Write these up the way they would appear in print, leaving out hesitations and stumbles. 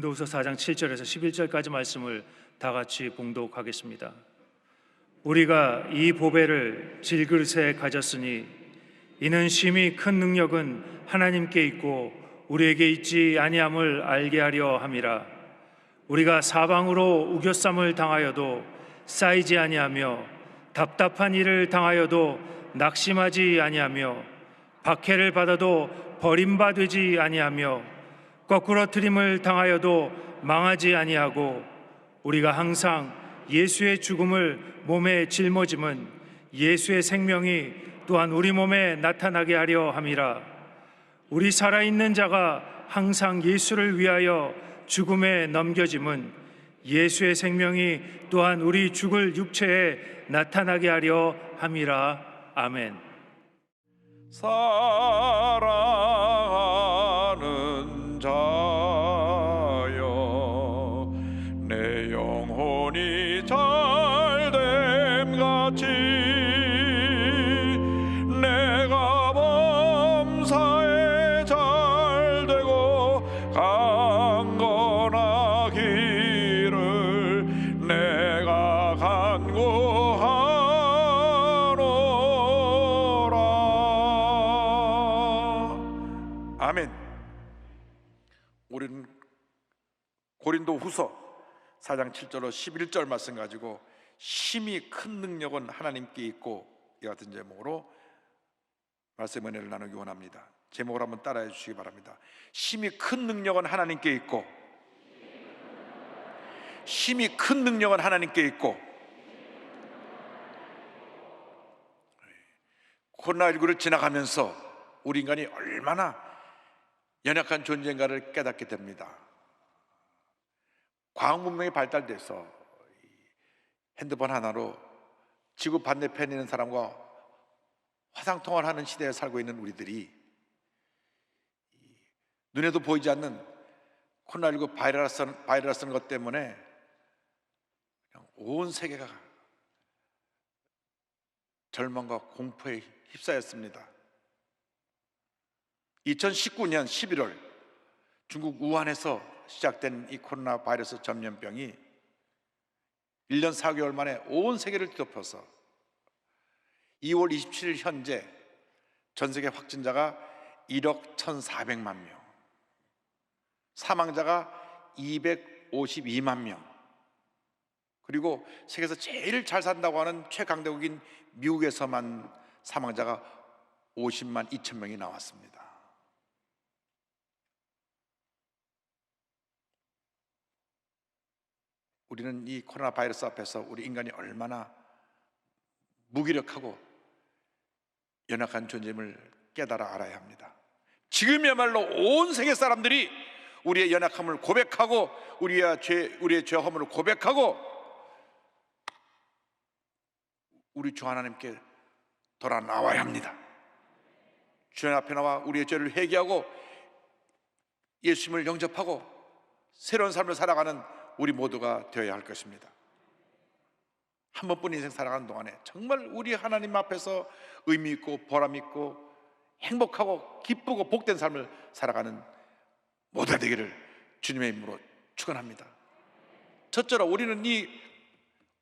고린도후서 4장 7절에서 11절까지 말씀을 다 같이 봉독하겠습니다. 우리가 이 보배를 질그릇에 가졌으니 이는 심히 큰 능력은 하나님께 있고 우리에게 있지 아니함을 알게 하려 함이라. 우리가 사방으로 우겨쌈을 당하여도 쌓이지 아니하며 답답한 일을 당하여도 낙심하지 아니하며 박해를 받아도 버림받지 아니하며 거꾸러뜨림을 당하여도 망하지 아니하고 우리가 항상 예수의 죽음을 몸에 짊어짐은 예수의 생명이 또한 우리 몸에 나타나게 하려 함이라. 우리 살아있는 자가 항상 예수를 위하여 죽음에 넘겨짐은 예수의 생명이 또한 우리 죽을 육체에 나타나게 하려 함이라. 아멘. 사랑하는 자여, 내 영혼이 잘됨 같이 내가 범사에 잘되고 강건하기를 내가 간구하노라. 아멘. 우리는 고린도후서 4장 7절로 11절 말씀 가지고 심히 큰 능력은 하나님께 있고, 이 같은 제목으로 말씀 은혜를 나누기 원합니다. 제목을 한번 따라해 주시기 바랍니다. 심히 큰 능력은 하나님께 있고, 심히 큰 능력은 하나님께 있고. 코로나19를 지나가면서 우리 인간이 얼마나 연약한 존재인가를 깨닫게 됩니다. 과학 문명이 발달돼서 핸드폰 하나로 지구 반대편에 있는 사람과 화상통화를 하는 시대에 살고 있는 우리들이 눈에도 보이지 않는 코로나19 바이러스는 것 때문에 그냥 온 세계가 절망과 공포에 휩싸였습니다. 2019년 11월 중국 우한에서 시작된 이 코로나 바이러스 전염병이 1년 4개월 만에 온 세계를 뒤덮어서 2월 27일 현재 전 세계 확진자가 1억 1,400만 명, 사망자가 252만 명, 그리고 세계에서 제일 잘 산다고 하는 최강대국인 미국에서만 사망자가 50만 2천 명이 나왔습니다. 우리는 이 코로나 바이러스 앞에서 우리 인간이 얼마나 무기력하고 연약한 존재임을 깨달아 알아야 합니다. 지금이야말로 온 세계 사람들이 우리의 연약함을 고백하고 우리의 죄함을 고백하고 우리 주 하나님께 돌아 나와야 합니다. 주님 앞에 나와 우리의 죄를 회개하고 예수님을 영접하고 새로운 삶을 살아가는 우리 모두가 되어야 할 것입니다. 한 번뿐 인생 살아가는 동안에 정말 우리 하나님 앞에서 의미 있고 보람 있고 행복하고 기쁘고 복된 삶을 살아가는 모두가 되기를 주님의 이름으로 축원합니다. 첫째로 우리는 이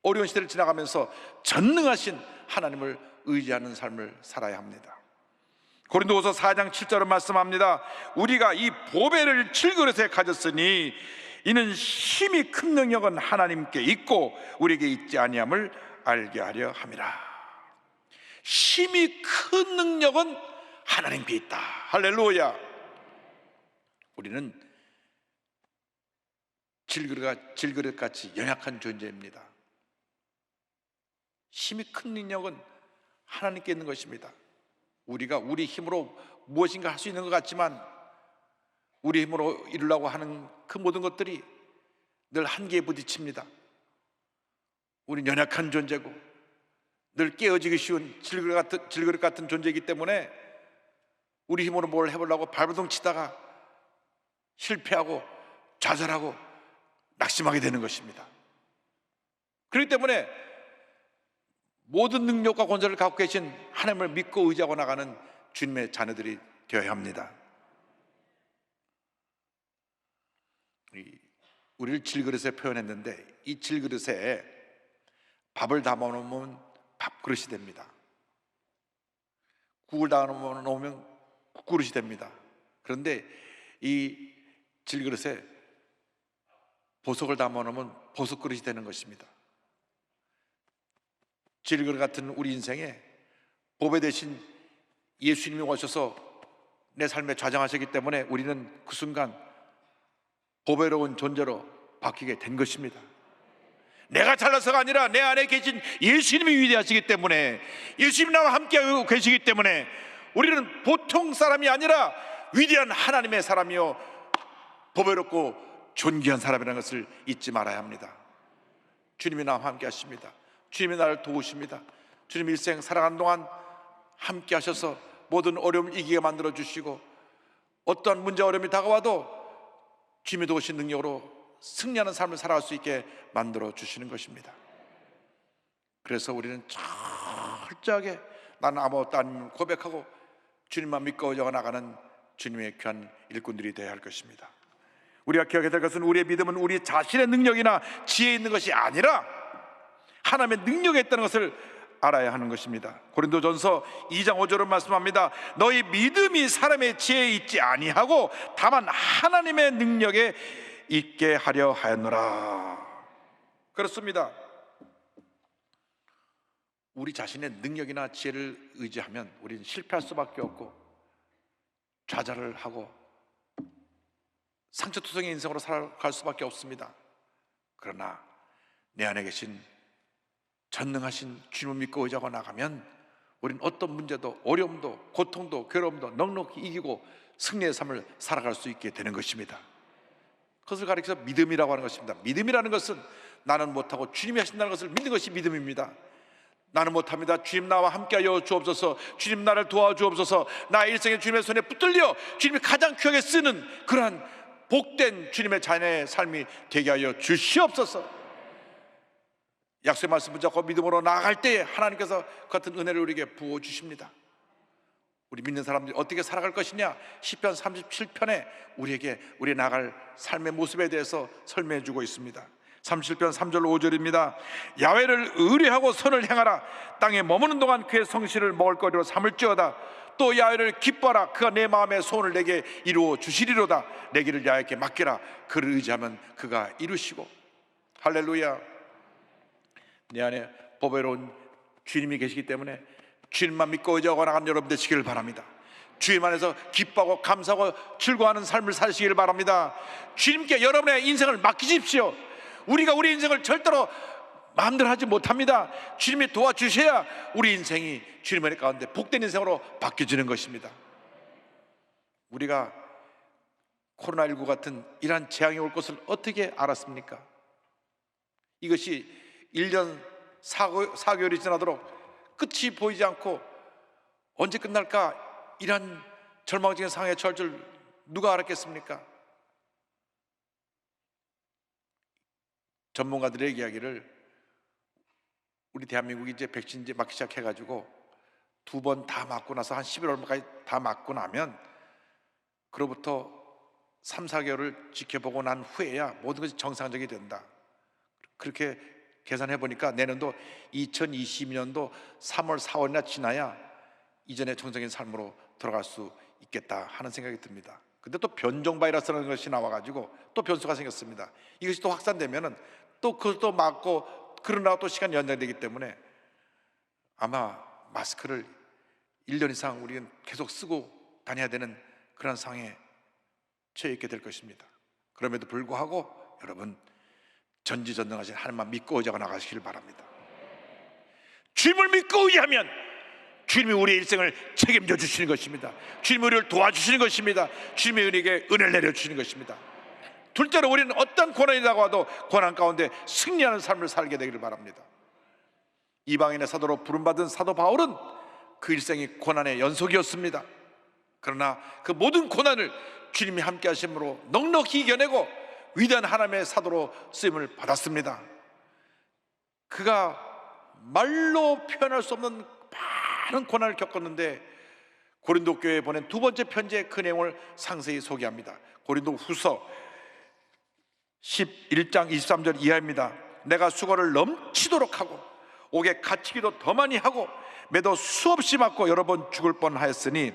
어려운 시대를 지나가면서 전능하신 하나님을 의지하는 삶을 살아야 합니다. 고린도후서 4장 7절은 말씀합니다. 우리가 이 보배를 질그릇에 가졌으니 이는 힘이 큰 능력은 하나님께 있고 우리에게 있지 아니함을 알게 하려 함이라. 힘이 큰 능력은 하나님께 있다. 할렐루야. 우리는 질그릇같이 연약한 존재입니다. 힘이 큰 능력은 하나님께 있는 것입니다. 우리가 우리 힘으로 무엇인가 할 수 있는 것 같지만 우리 힘으로 이루려고 하는 그 모든 것들이 늘 한계에 부딪힙니다. 우리는 연약한 존재고 늘 깨어지기 쉬운 질그릇 같은 존재이기 때문에 우리 힘으로 뭘 해보려고 발버둥 치다가 실패하고 좌절하고 낙심하게 되는 것입니다. 그렇기 때문에 모든 능력과 권세를 갖고 계신 하나님을 믿고 의지하고 나가는 주님의 자녀들이 되어야 합니다. 우리를 질그릇에 표현했는데, 이 질그릇에 밥을 담아놓으면 밥그릇이 됩니다. 국을 담아놓으면 국그릇이 됩니다. 그런데 이 질그릇에 보석을 담아놓으면 보석그릇이 되는 것입니다. 질그릇 같은 우리 인생에 보배 대신 예수님이 오셔서 내 삶에 좌정하셨기 때문에 우리는 그 순간 보배로운 존재로 바뀌게 된 것입니다. 내가 잘나서가 아니라 내 안에 계신 예수님이 위대하시기 때문에, 예수님 나와 함께 계시기 때문에 우리는 보통 사람이 아니라 위대한 하나님의 사람이요 보배롭고 존귀한 사람이라는 것을 잊지 말아야 합니다. 주님이 나와 함께 하십니다. 주님이 나를 도우십니다. 주님 일생 살아가는 동안 함께 하셔서 모든 어려움을 이기게 만들어 주시고, 어떠한 문제 어려움이 다가와도 주님이 도우신 능력으로 승리하는 삶을 살아갈 수 있게 만들어 주시는 것입니다. 그래서 우리는 철저하게 나는 아무것도 아님을 고백하고 주님만 믿고 나가는 주님의 귀한 일꾼들이 되어야 할 것입니다. 우리가 기억해야 될 것은, 우리의 믿음은 우리 자신의 능력이나 지혜에 있는 것이 아니라 하나님의 능력에 있다는 것을 알아야 하는 것입니다. 고린도전서 2장 5절은 말씀합니다. 너희 믿음이 사람의 지혜에 있지 아니하고 다만 하나님의 능력에 있게 하려 하였노라. 그렇습니다. 우리 자신의 능력이나 지혜를 의지하면 우리는 실패할 수밖에 없고 좌절을 하고 상처투성의 인생으로 살아갈 수밖에 없습니다. 그러나 내 안에 계신 전능하신 주님을 믿고 의지하고 나가면 우리는 어떤 문제도, 어려움도, 고통도, 괴로움도 넉넉히 이기고 승리의 삶을 살아갈 수 있게 되는 것입니다. 그것을 가리켜서 믿음이라고 하는 것입니다. 믿음이라는 것은 나는 못하고 주님이 하신다는 것을 믿는 것이 믿음입니다. 나는 못합니다. 주님 나와 함께하여 주옵소서. 주님 나를 도와주옵소서. 나의 일생에 주님의 손에 붙들려 주님이 가장 귀하게 쓰는 그러한 복된 주님의 자녀의 삶이 되게 하여 주시옵소서. 약속의 말씀 붙잡고 믿음으로 나아갈 때에 하나님께서 그 같은 은혜를 우리에게 부어주십니다. 우리 믿는 사람들이 어떻게 살아갈 것이냐, 시편 37편에 우리에게 우리 나갈 삶의 모습에 대해서 설명해 주고 있습니다. 37편 3절 5절입니다. 야훼를 의뢰하고 선을 행하라. 땅에 머무는 동안 그의 성실을 먹을거리로 삼을지어다. 또 야훼를 기뻐하라. 그가 내 마음의 소원을 내게 이루어 주시리로다. 내 길을 야훼께 맡기라. 그를 의지하면 그가 이루시고. 할렐루야. 내 안에 보배로운 주님이 계시기 때문에 주님만 믿고 의지하고 나가는 여러분 되시기를 바랍니다. 주님 안에서 기뻐하고 감사하고 즐거워하는 삶을 사시기를 바랍니다. 주님께 여러분의 인생을 맡기십시오. 우리가 우리 인생을 절대로 마음대로 하지 못합니다. 주님이 도와주셔야 우리 인생이 주님의 은혜 가운데 복된 인생으로 바뀌어지는 것입니다. 우리가 코로나19 같은 이러한 재앙이 올 것을 어떻게 알았습니까? 이것이 1년 4개월이 지나도록 끝이 보이지 않고 언제 끝날까, 이러한 절망적인 상황에 처할 줄 누가 알았겠습니까? 전문가들의 이야기를, 우리 대한민국이 이제 백신 이제 맞기 시작해가지고 2번 다 맞고 나서 한 11월까지 다 맞고 나면 그로부터 3, 4개월을 지켜보고 난 후에야 모든 것이 정상적이 된다. 그렇게 계산해 보니까 내년도 2022년도 3월, 4월이나 지나야 이전의 정상적인 삶으로 돌아갈 수 있겠다 하는 생각이 듭니다. 근데 또 변종 바이러스라는 것이 나와가지고 또 변수가 생겼습니다. 이것이 또 확산되면은 또 그것도 맞고 그러나 또 시간이 연장되기 때문에 아마 마스크를 1년 이상 우리는 계속 쓰고 다녀야 되는 그런 상황에 처해 있게 될 것입니다. 그럼에도 불구하고 여러분, 전지전능하신 하나님만 믿고 의지하고 나가시길 바랍니다. 주님을 믿고 의지하면 주님이 우리의 일생을 책임져 주시는 것입니다. 주님이 우리를 도와주시는 것입니다. 주님이 우리에게 은혜를 내려주시는 것입니다. 둘째로 우리는 어떤 고난이 다가와도 고난 가운데 승리하는 삶을 살게 되기를 바랍니다. 이방인의 사도로 부름받은 사도 바울은 그 일생이 고난의 연속이었습니다. 그러나 그 모든 고난을 주님이 함께 하심으로 넉넉히 이겨내고 위대한 하나님의 사도로 쓰임을 받았습니다. 그가 말로 표현할 수 없는 많은 고난을 겪었는데 고린도 교회에 보낸 2번째 편지에 그 내용을 상세히 소개합니다. 고린도 후서 11장 23절 이하입니다. 내가 수고를 넘치도록 하고 옥에 갇히기도 더 많이 하고 매도 수없이 맞고 여러 번 죽을 뻔하였으니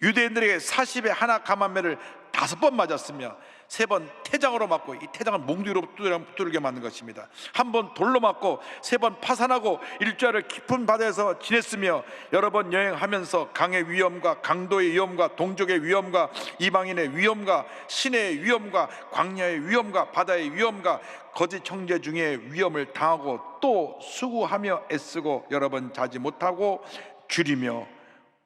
유대인들에게 40에 하나 감한매를 5번 맞았으며 3번 태장으로 맞고, 이 태장은 몽둥이로 두들겨 맞는 것입니다. 1번 돌로 맞고 3번 파산하고 일주일을 깊은 바다에서 지냈으며 여러 번 여행하면서 강의 위험과 강도의 위험과 동족의 위험과 이방인의 위험과 시내의 위험과 광야의 위험과 바다의 위험과 거짓 형제 중에 위험을 당하고 또 수고하며 애쓰고 여러 번 자지 못하고 줄이며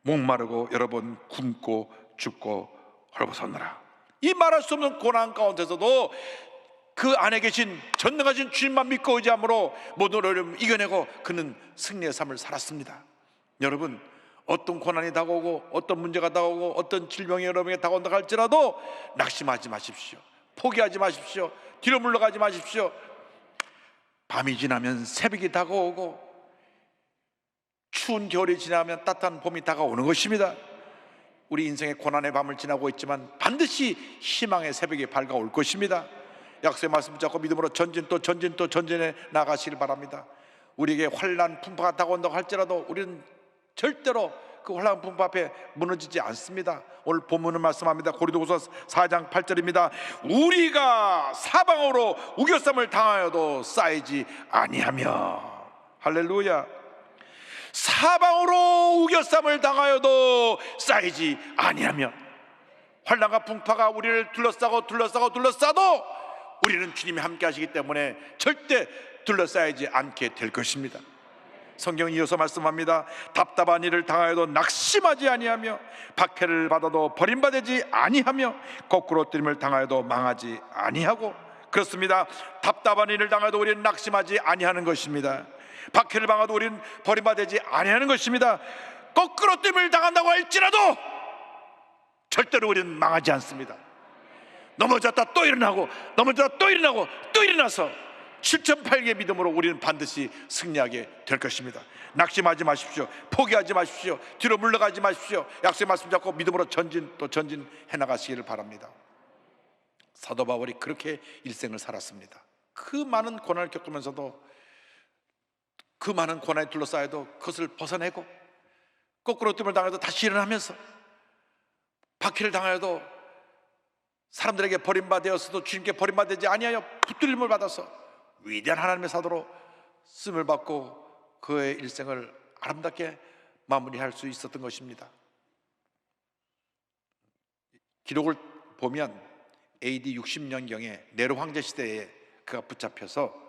목마르고 여러 번 굶고 죽고 헐벗었노라. 이 말할 수 없는 고난 가운데서도 그 안에 계신 전능하신 주님만 믿고 의지함으로 모든 어려움을 이겨내고 그는 승리의 삶을 살았습니다. 여러분, 어떤 고난이 다가오고 어떤 문제가 다가오고 어떤 질병이 여러분에게 다가온다 할지라도 낙심하지 마십시오. 포기하지 마십시오. 뒤로 물러가지 마십시오. 밤이 지나면 새벽이 다가오고 추운 겨울이 지나면 따뜻한 봄이 다가오는 것입니다. 우리 인생의 고난의 밤을 지나고 있지만 반드시 희망의 새벽이 밝아올 것입니다. 약속의 말씀 붙잡고 믿음으로 전진 또 전진 또 전진해 나가시길 바랍니다. 우리에게 환난 풍파가 다가온다고 할지라도 우리는 절대로 그 환난 풍파 앞에 무너지지 않습니다. 오늘 본문을 말씀합니다. 고린도후서 4장 8절입니다. 우리가 사방으로 우겨쌈을 당하여도 쌓이지 아니하며. 할렐루야. 사방으로 우겨쌈을 당하여도 쌓이지 아니하며. 환난과 풍파가 우리를 둘러싸고 둘러싸도 우리는 주님이 함께 하시기 때문에 절대 둘러싸이지 않게 될 것입니다. 성경은 이어서 말씀합니다. 답답한 일을 당하여도 낙심하지 아니하며 박해를 받아도 버림받지 아니하며 거꾸로 뜨림을 당하여도 망하지 아니하고. 그렇습니다. 답답한 일을 당하여도 우리는 낙심하지 아니하는 것입니다. 박해를 당하도 우리는 버림받지 아니하는 것입니다. 거꾸로 뜸을 당한다고 할지라도 절대로 우리는 망하지 않습니다. 넘어졌다 또 일어나고 넘어졌다 또 일어나고 또 일어나서 7,800의 믿음으로 우리는 반드시 승리하게 될 것입니다. 낙심하지 마십시오. 포기하지 마십시오. 뒤로 물러가지 마십시오. 약속의 말씀 잡고 믿음으로 전진 또 전진해 나가시기를 바랍니다. 사도 바울이 그렇게 일생을 살았습니다. 그 많은 고난을 겪으면서도, 그 많은 고난에 둘러싸여도 그것을 벗어내고 거꾸로 뜸을 당해도 다시 일어나면서 박해를 당하여도 사람들에게 버림받았어도 주님께 버림받지 아니하여 붙들림을 받아서 위대한 하나님의 사도로 쓰임을 받고 그의 일생을 아름답게 마무리할 수 있었던 것입니다. 기록을 보면 AD 60년경에 네로 황제 시대에 그가 붙잡혀서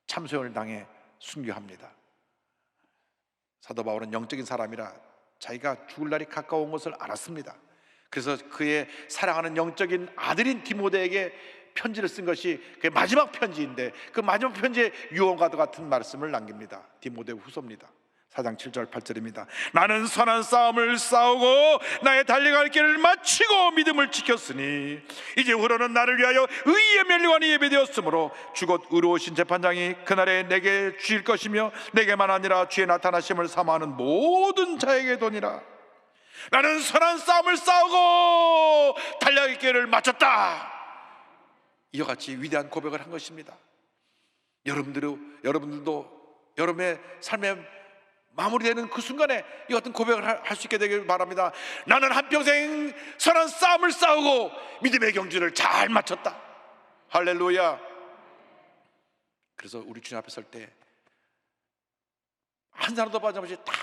참소연을 당해 순교합니다. 사도 바울은 영적인 사람이라 자기가 죽을 날이 가까운 것을 알았습니다. 그래서 그의 사랑하는 영적인 아들인 디모데에게 편지를 쓴 것이 그의 마지막 편지인데, 그 마지막 편지에 유언과도 같은 말씀을 남깁니다. 디모데 후서입니다. 4장 7절 8절입니다. 나는 선한 싸움을 싸우고 나의 달려갈 길을 마치고 믿음을 지켰으니 이제후로는 나를 위하여 의의 면류관이 예배되었으므로 주곧 의로우신 재판장이 그날에 내게 주실 것이며 내게만 아니라 주의 나타나심을 사모하는 모든 자에게 도니라. 나는 선한 싸움을 싸우고 달려갈 길을 마쳤다. 이와 같이 위대한 고백을 한 것입니다. 여러분들도 여러분의 삶의 마무리되는 그 순간에 이 같은 고백을 할 수 있게 되길 바랍니다. 나는 한평생 선한 싸움을 싸우고 믿음의 경주를 잘 마쳤다. 할렐루야. 그래서 우리 주님 앞에 설 때 한 사람도 빠짐없이 다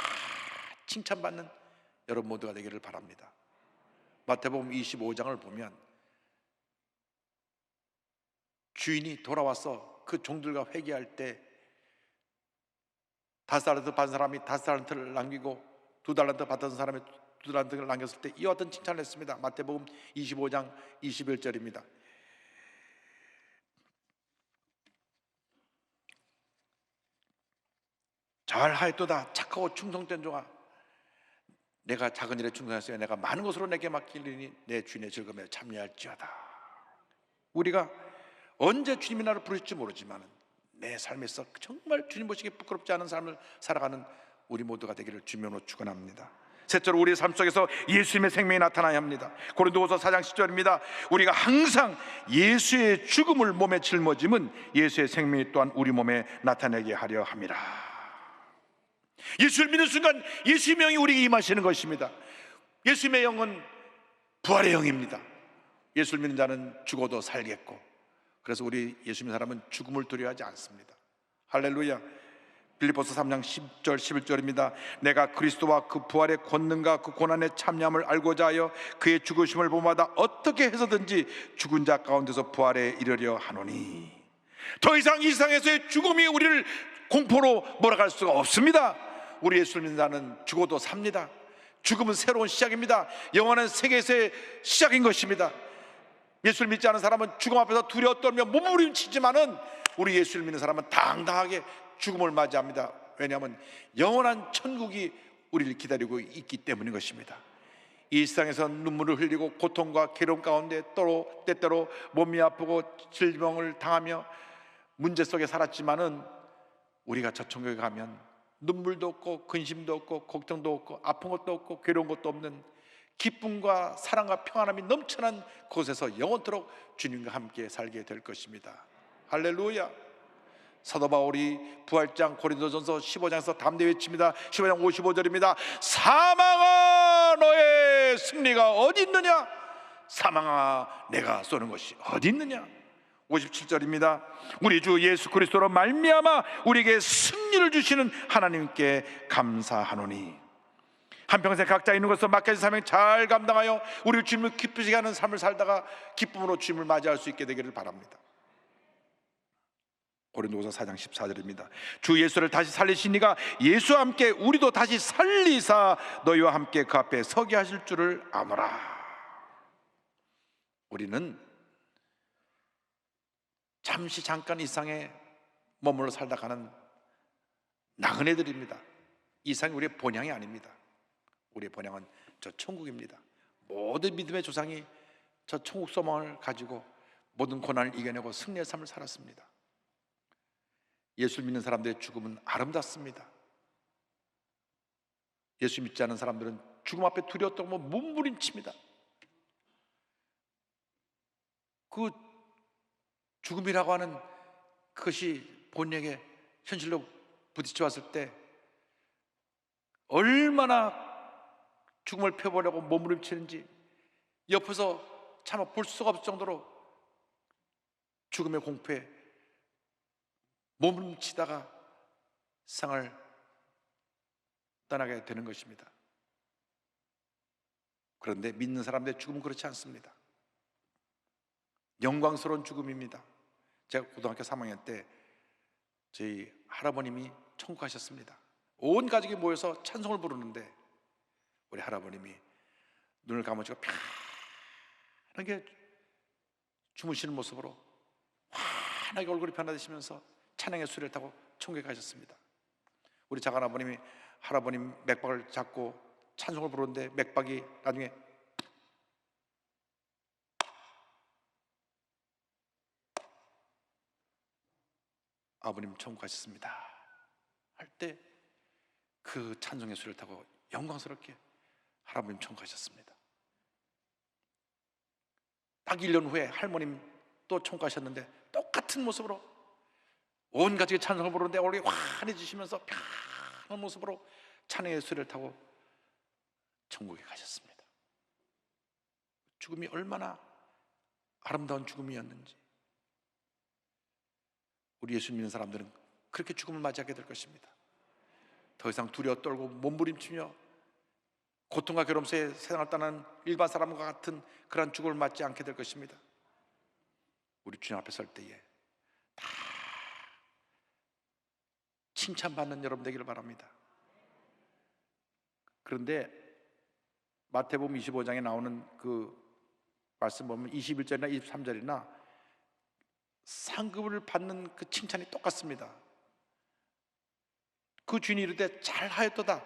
칭찬받는 여러분 모두가 되기를 바랍니다. 마태복음 25장을 보면 주인이 돌아와서 그 종들과 회개할 때 5달란트 받은 사람이 5달란트를 남기고 2달란트 받은 사람이 2달란트를 남겼을 때 이와 같은 칭찬을 했습니다. 마태복음 25장 21절입니다. 잘하였도다 착하고 충성된 종아, 내가 작은 일에 충성했으니 내가 많은 것으로 내게 맡기리니 내 주인의 즐거움에 참여할지어다. 우리가 언제 주님이 나를 부르실지 모르지만 내 삶에서 정말 주님 보시기에 부끄럽지 않은 삶을 살아가는 우리 모두가 되기를 주님으로 축원합니다. 셋째로 우리의 삶 속에서 예수님의 생명이 나타나야 합니다. 고린도후서 4장 10절입니다. 우리가 항상 예수의 죽음을 몸에 짊어짐은 예수의 생명이 또한 우리 몸에 나타내게 하려 함이라. 예수를 믿는 순간 예수의 명이 우리에게 임하시는 것입니다. 예수님의 영은 부활의 영입니다. 예수를 믿는 자는 죽어도 살겠고, 그래서 우리 예수 믿는 사람은 죽음을 두려워하지 않습니다. 할렐루야. 빌립보서 3장 10절 11절입니다. 내가 그리스도와 그 부활의 권능과 그 고난의 참여함을 알고자 하여 그의 죽으심을 본마다 어떻게 해서든지 죽은 자 가운데서 부활에 이르려 하노니. 더 이상 이 세상에서의 죽음이 우리를 공포로 몰아갈 수가 없습니다. 우리 예수를 믿는 자는 죽어도 삽니다. 죽음은 새로운 시작입니다. 영원한 세계에서의 시작인 것입니다. 예수를 믿지 않은 사람은 죽음 앞에서 두려워 떨며 몸부림치지만은 우리 예수를 믿는 사람은 당당하게 죽음을 맞이합니다. 왜냐하면 영원한 천국이 우리를 기다리고 있기 때문인 것입니다. 이 세상에서 눈물을 흘리고 고통과 괴로움 가운데 때때로 몸이 아프고 질병을 당하며 문제 속에 살았지만은 우리가 저 천국에 가면 눈물도 없고 근심도 없고 걱정도 없고 아픈 것도 없고 괴로운 것도 없는 기쁨과 사랑과 평안함이 넘쳐난 곳에서 영원토록 주님과 함께 살게 될 것입니다. 할렐루야. 사도 바울이 부활장 고린도전서 15장에서 담대 외칩니다. 15장 55절입니다. 사망아 너의 승리가 어디 있느냐? 사망아 내가 쏘는 것이 어디 있느냐? 57절입니다. 우리 주 예수 그리스도로 말미암아 우리에게 승리를 주시는 하나님께 감사하노니. 한평생 각자 있는 것으로 맡겨진 사명 잘 감당하여 우리 주님을 기쁘시게 하는 삶을 살다가 기쁨으로 주님을 맞이할 수 있게 되기를 바랍니다. 고린도후서 4장 14절입니다. 주 예수를 다시 살리시니가 예수와 함께 우리도 다시 살리사 너희와 함께 그 앞에 서게 하실 줄을 아노라. 우리는 잠시 잠깐 이 세상에 머물러 살다 가는 나그네들입니다. 이 세상이 우리의 본향이 아닙니다. 우리의 본향은 저 천국입니다. 모든 믿음의 조상이 저 천국 소망을 가지고 모든 고난을 이겨내고 승리의 삶을 살았습니다. 예수를 믿는 사람들의 죽음은 아름답습니다. 예수 믿지 않은 사람들은 죽음 앞에 두려워 떨고 몸부림칩니다. 그 죽음이라고 하는 그것이 본능에 현실로 부딪혀 왔을 때 얼마나 죽음을 펴보려고 몸부림치는지 옆에서 차마 볼 수가 없을 정도로 죽음의 공포에 몸부림치다가 세상을 떠나게 되는 것입니다. 그런데 믿는 사람들의 죽음은 그렇지 않습니다. 영광스러운 죽음입니다. 제가 고등학교 3학년 때 저희 할아버님이 천국 가셨습니다. 온 가족이 모여서 찬송을 부르는데 우리 할아버님이 눈을 감으시고 편하게 주무시는 모습으로 환하게 얼굴이 변화되시면서 찬양의 수레를 타고 천국에 가셨습니다. 우리 작은아버님이 할아버님 맥박을 잡고 찬송을 부르는데 맥박이 나중에 아버님 천국 가셨습니다 할 때 그 찬송의 수레를 타고 영광스럽게 할아버님 천국 가셨습니다. 딱 1년 후에 할머님 또 천국 가셨는데 똑같은 모습으로 온 가족이 찬송을 부르는데 얼굴이 환해지시면서 편한 모습으로 찬양의 수레를 타고 천국에 가셨습니다. 죽음이 얼마나 아름다운 죽음이었는지 우리 예수 믿는 사람들은 그렇게 죽음을 맞이하게 될 것입니다. 더 이상 두려워 떨고 몸부림치며 고통과 괴로움 속에 세상을 떠나는 일반 사람과 같은 그런 죽음을 맞지 않게 될 것입니다. 우리 주님 앞에 설 때에 다 칭찬받는 여러분 되기를 바랍니다. 그런데 마태복음 25장에 나오는 그 말씀 보면 21절이나 23절이나 상급을 받는 그 칭찬이 똑같습니다. 그 주인이 이르되 잘하였도다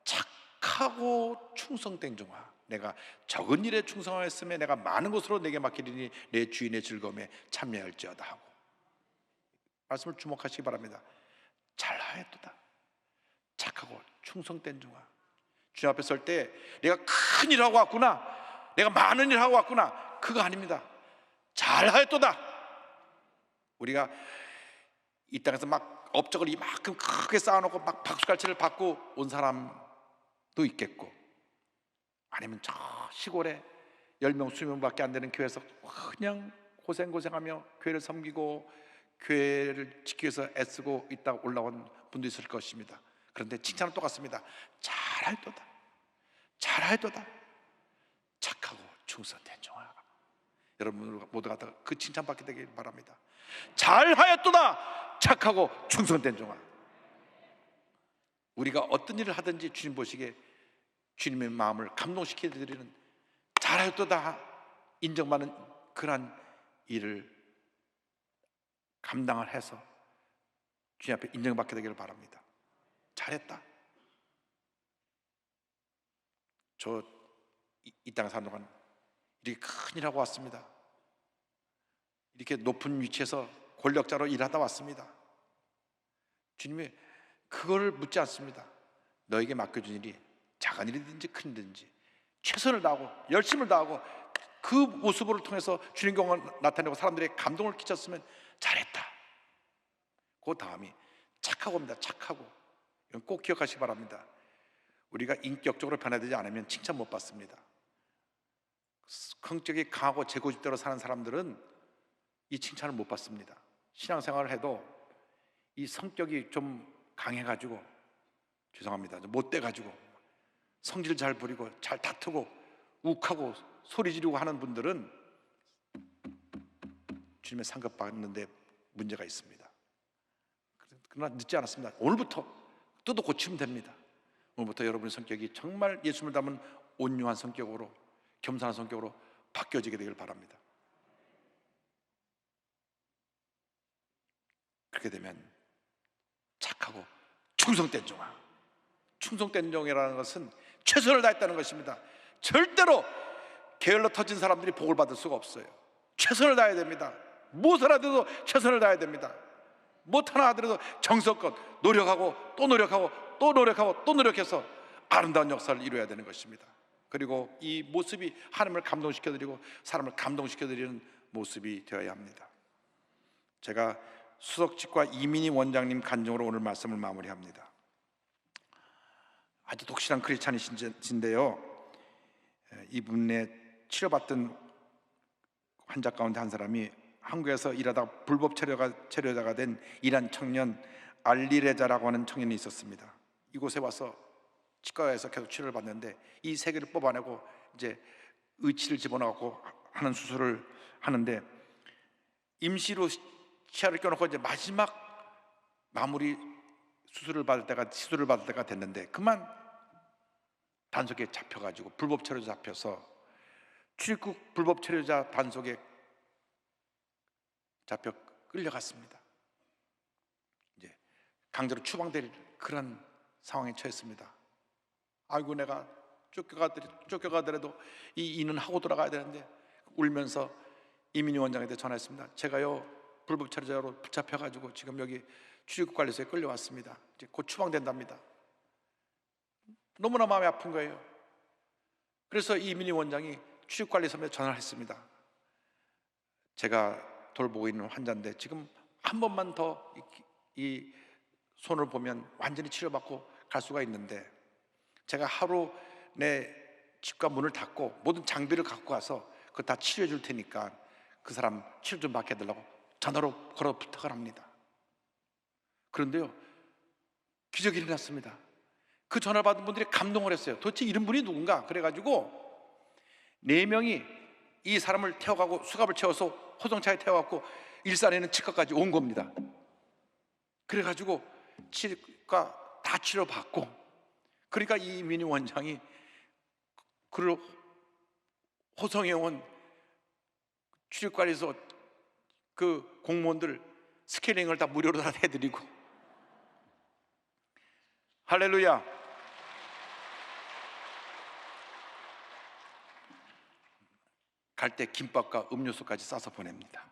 착하고 충성된 종아, 내가 적은 일에 충성하였으며 내가 많은 것으로 내게 맡기리니 내 주인의 즐거움에 참여할지어다 하고 말씀을 주목하시기 바랍니다. 잘하였도다 착하고 충성된 종아. 주님 앞에 설 때 내가 큰 일 하고 왔구나, 내가 많은 일 하고 왔구나, 그거 아닙니다. 잘하였도다. 우리가 이 땅에서 막 업적을 이만큼 크게 쌓아놓고 막 박수갈채를 받고 온 사람도 있겠고, 아니면 저 시골에 10명 20명밖에 안 되는 교회에서 그냥 고생하며 교회를 섬기고 교회를 지키기 위해서 애쓰고 있다가 올라온 분도 있을 것입니다. 그런데 칭찬은 똑같습니다. 잘하였도다, 잘하였도다. 착하고 충성된 종아. 여러분 모두가 다 그 칭찬받게 되길 바랍니다. 잘하였도다, 착하고 충성된 종아. 우리가 어떤 일을 하든지 주님 보시기에 주님의 마음을 감동시켜 드리는 잘하였도다 인정받는 그러한 일을 감당을 해서 주님 앞에 인정받게 되기를 바랍니다. 잘했다. 저 이 땅에 사는 동안 이렇게 큰 일하고 왔습니다. 이렇게 높은 위치에서 권력자로 일하다 왔습니다. 주님이 그거를 묻지 않습니다. 너에게 맡겨준 일이 작은 일이든지 큰 일이든지 최선을 다하고 열심을 다하고 그 모습을 통해서 주님 경험을 나타내고 사람들에게 감동을 끼쳤으면 잘했다. 그 다음이 착하고입니다. 착하고. 이건 꼭 기억하시기 바랍니다. 우리가 인격적으로 변화되지 않으면 칭찬 못 받습니다. 성격이 강하고 제 고집대로 사는 사람들은 이 칭찬을 못 받습니다. 신앙생활을 해도 이 성격이 좀 강해가지고, 죄송합니다, 못돼가지고 성질 잘 부리고 잘 다투고 욱하고 소리 지르고 하는 분들은 주님의 상급 받는데 문제가 있습니다. 그러나 늦지 않았습니다. 오늘부터 또 고치면 됩니다. 오늘부터 여러분의 성격이 정말 예수님을 닮은 온유한 성격으로, 겸손한 성격으로 바뀌어지게 되길 바랍니다. 그렇게 되면 착하고 충성된 종아. 충성된 종이라는 것은 최선을 다했다는 것입니다. 절대로 게을러 터진 사람들이 복을 받을 수가 없어요. 최선을 다해야 됩니다. 무엇을 하더라도 최선을 다해야 됩니다. 못 하나 하더라도 정성껏 노력하고 또 노력하고 또 노력하고 또 노력해서 아름다운 역사를 이루어야 되는 것입니다. 그리고 이 모습이 하나님을 감동시켜드리고 사람을 감동시켜드리는 모습이 되어야 합니다. 제가 수석직과 이민희 원장님 간증으로 오늘 말씀을 마무리합니다. 아주 독실한 크리스찬이신데요, 이분의 치료받던 환자 가운데 한 사람이 한국에서 일하다가 불법 체류자가 된 이란 청년 알리레자라고 하는 청년이 있었습니다. 이곳에 와서 치과에서 계속 치료를 받는데 이 세 개를 뽑아내고 이제 의치를 집어넣고 하는 수술을 하는데, 임시로 치아를 껴놓고 이제 마지막 마무리 시술을 받을 때가 됐는데 그만 단속에 잡혀가지고 불법 체류자 잡혀서 출입국 불법 체류자 단속에 잡혀 끌려갔습니다. 이제 강제로 추방될 그런 상황에 처했습니다. 아이고, 내가 쫓겨가더라도 이 일은 하고 돌아가야 되는데, 울면서 이민희 원장한테 전화했습니다. 제가요 불법 체류자로 붙잡혀가지고 지금 여기 출입국관리소에 끌려왔습니다. 이제 곧 추방된답니다. 너무나 마음이 아픈 거예요. 그래서 이민희 원장이 출입관리소에 전화를 했습니다. 제가 돌보고 있는 환자인데 지금 한 번만 더 이 손을 보면 완전히 치료받고 갈 수가 있는데, 제가 하루 내 치과 문을 닫고 모든 장비를 갖고 와서 그거 다 치료해 줄 테니까 그 사람 치료 좀 받게 해달라고 전화로 걸어 부탁을 합니다. 그런데요, 기적이 일어났습니다. 그 전화 받은 분들이 감동을 했어요. 도대체 이런 분이 누군가? 그래가지고 4명이 이 사람을 태워가고 수갑을 채워서 호송차에 태워갖고 일산에 있는 치과까지 온 겁니다. 그래가지고 치과 다 치료받고, 그러니까 이민희 원장이 그를 호송해온 출입관리소 그 공무원들 스캐닝을 다 무료로 다 해드리고, 할렐루야. 갈 때 김밥과 음료수까지 싸서 보냅니다.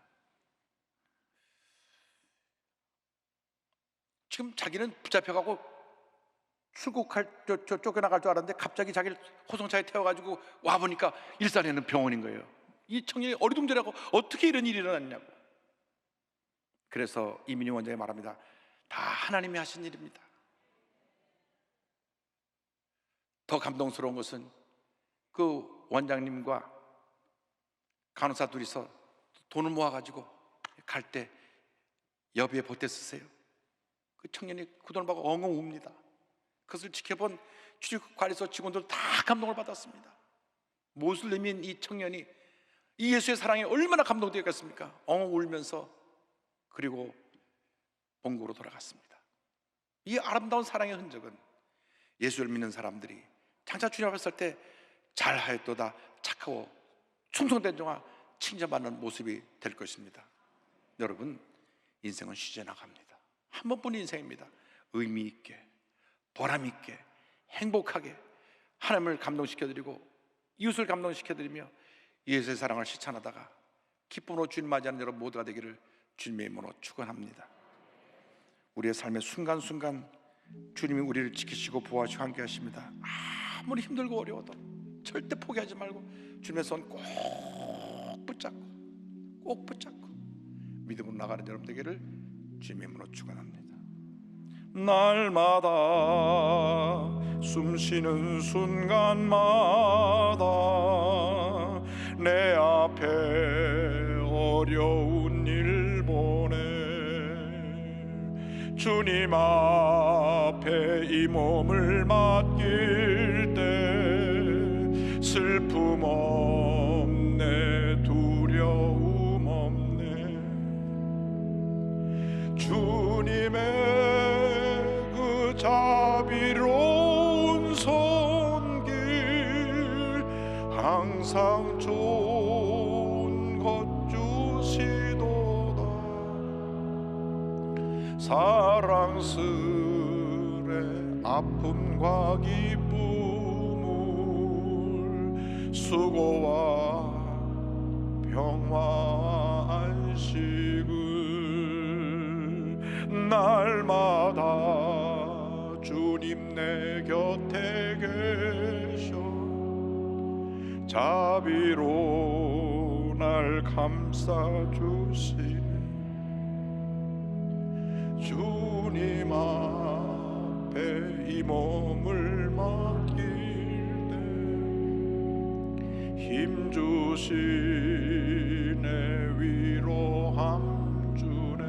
지금 자기는 붙잡혀가고 쫓겨나갈 줄 알았는데 갑자기 자기를 호송차에 태워가지고 와보니까 일산에 있는 병원인 거예요. 이 청년이 어리둥절하고 어떻게 이런 일이 일어났냐고. 그래서 이민희 원장이 말합니다. 다 하나님이 하신 일입니다. 더 감동스러운 것은 그 원장님과 간호사 둘이서 돈을 모아가지고 갈 때 여비에 보태 쓰세요. 그 청년이 그 돈을 받고 엉엉 웁니다. 그것을 지켜본 출입관리소 직원들 다 감동을 받았습니다. 못을 내민 이 청년이 이 예수의 사랑에 얼마나 감동되었겠습니까? 엉엉 울면서 그리고 본국으로 돌아갔습니다. 이 아름다운 사랑의 흔적은 예수를 믿는 사람들이 장차 주님 앞에 설 때 잘하였도다, 착하고 충성된 종아 칭찬받는 모습이 될 것입니다. 여러분, 인생은 쉬지 나갑니다. 한 번뿐인 인생입니다. 의미 있게, 보람 있게, 행복하게 하나님을 감동시켜드리고 이웃을 감동시켜드리며 예수의 사랑을 실천하다가 기쁨으로 주님 맞이하는 여러분 모두가 되기를 주님의 이름으로 축원합니다. 우리의 삶의 순간순간 주님이 우리를 지키시고 보호하시고 함께 하십니다. 아무리 힘들고 어려워도 절대 포기하지 말고 주님의 손 꼭 붙잡고 믿음으로 나가는 여러분 되기를 주님의 이름으로 축원합니다. 날마다 숨쉬는 순간마다 내 앞에 어려운 일 보내 주님 앞에 이 몸을 맡길 때 슬픔 없네, 두려움 없네. 주님의 그 자비로운 손길 항상 좋은 것 주시도다. 사랑스레 아픔과 기쁨을 수고와 평화와 안식을 날마다 주님 내 곁에 계셔 자비로 날 감싸주시네. 주님 앞에 이 몸을 맡길 때 힘주시네, 위로함 주네.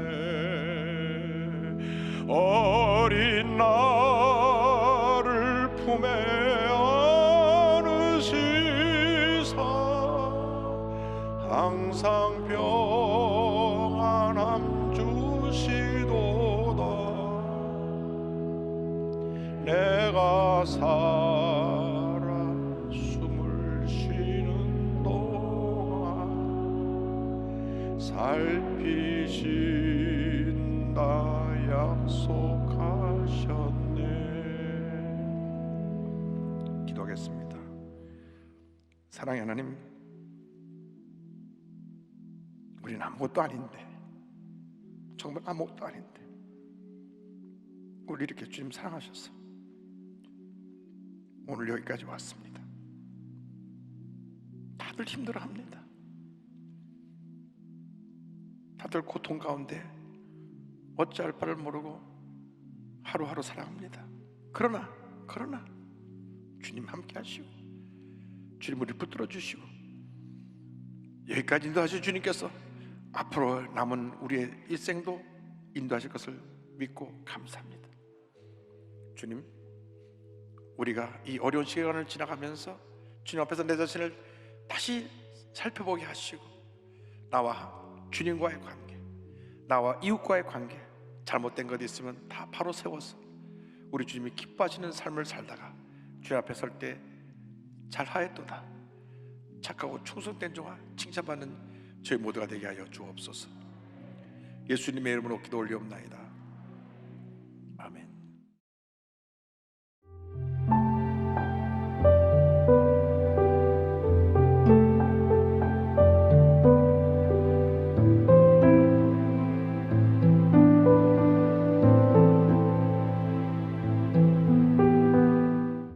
어린 나를 품에 안으시사 항상 평안함 주시도다. 내가 살아 숨을 쉬는 동안 살피신다 약속하셨네. 기도하겠습니다. 사랑의 하나님, 우리는 아무것도 아닌데, 정말 아무것도 아닌데 우리 이렇게 주님 사랑하셔서 오늘 여기까지 왔습니다. 다들 힘들어합니다. 다들 고통 가운데 어찌할 바를 모르고 하루하루 살아갑니다. 그러나 주님 함께 하시고 주님 우리 붙들어 주시고 여기까지 인도하신 주님께서 앞으로 남은 우리의 일생도 인도하실 것을 믿고 감사합니다. 주님, 우리가 이 어려운 시간을 지나가면서 주님 앞에서 내 자신을 다시 살펴보게 하시고 나와 주님과의 관계, 나와 이웃과의 관계, 잘못된 것 있으면 다 바로 세워서 우리 주님이 기뻐하시는 삶을 살다가 주님 앞에 설 때 잘하였도다, 착하고 충성된 종아 칭찬받는 저희 모두가 되게 하여 주옵소서. 예수님의 이름으로 기도 올리옵나이다.